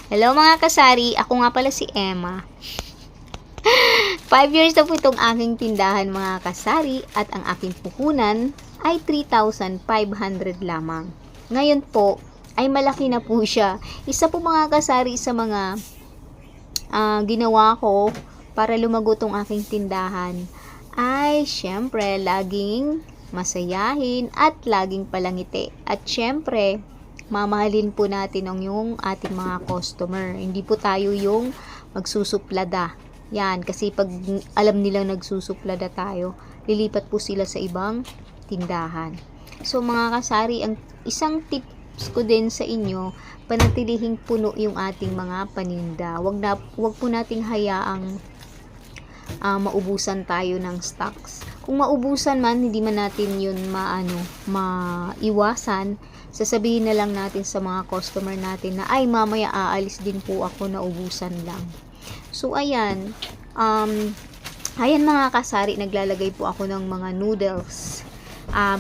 Hello mga kasari, ako nga pala si Emma. 5 years na po itong aking tindahan mga kasari at ang aking puhunan ay 3,500 lamang. Ngayon po ay malaki na po siya. Isa po mga kasari sa mga ginawa ko para lumago tong aking tindahan ay syempre laging masayahin at laging palangiti. At syempre, mamahalin po natin yung ating mga customer. Hindi po tayo yung magsusuplada. Yan, kasi pag alam nilang nagsusuplada tayo, lilipat po sila sa ibang tindahan. So mga kasari, ang isang tips ko din sa inyo, panatilihing puno yung ating mga paninda. Wag po nating hayaang maubusan tayo ng stocks. Kung maubusan man, hindi man natin yun maiwasan, sasabihin na lang natin sa mga customer natin na ay mamaya aalis din po ako, naubusan lang. So ayan, ayan mga kasari, naglalagay po ako ng mga noodles.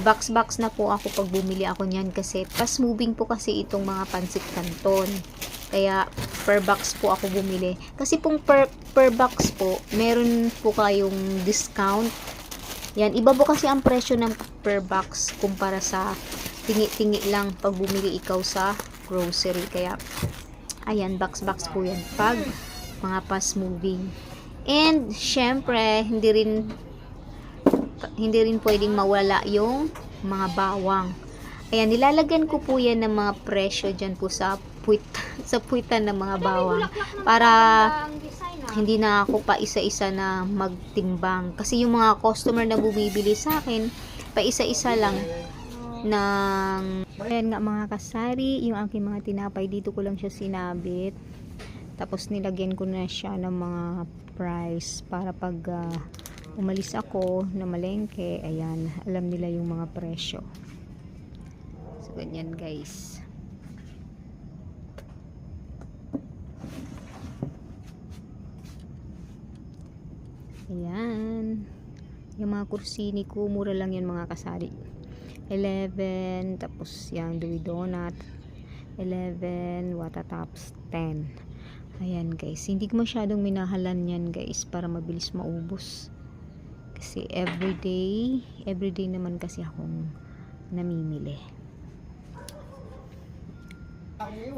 Box na po ako pag bumili ako niyan kasi fast moving po kasi itong mga pansit canton. Kaya per box po ako bumili. Kasi pong per box po, meron po kayong discount. Yan, iba po kasi ang presyo ng per box kumpara sa tingi-tingi lang pag bumili ikaw sa grocery. Kaya, ayan, box po yan pag mga fast moving. And, syempre, hindi rin pwedeng mawala yung mga bawang. Ayan, nilalagyan ko po yan ng mga presyo dyan po sa puwitan ng mga bawang para hindi na ako pa isa-isa na magtimbang. Kasi yung mga customer na bumibili sa akin, pa isa-isa lang ng... Ayan nga mga kasari, yung aking mga tinapay, dito ko lang siya sinabit. Tapos nilagyan ko na siya ng mga price para pag umalis ako na malengke, ayan, alam nila yung mga presyo. So, ganyan guys. Ayan. Yung mga kursini ko, mura lang yan mga kasari. 11, tapos yung Dewey Donut, 11, Watatops, 10. Ayan guys. Hindi ko masyadong minahalan yan guys para mabilis maubos. Kasi everyday naman kasi akong namimili.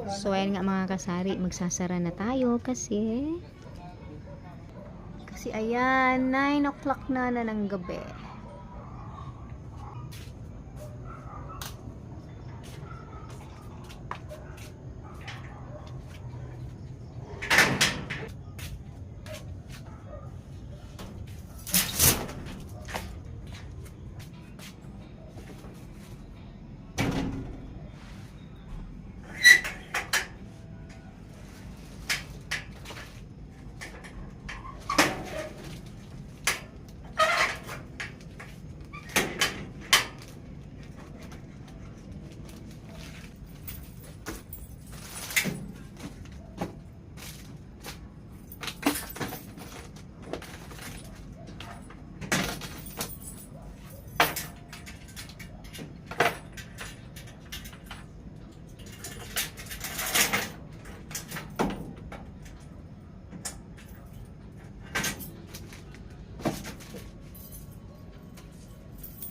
So ayan nga mga kasari, magsasara na tayo kasi ayan, 9 o'clock na ng gabi.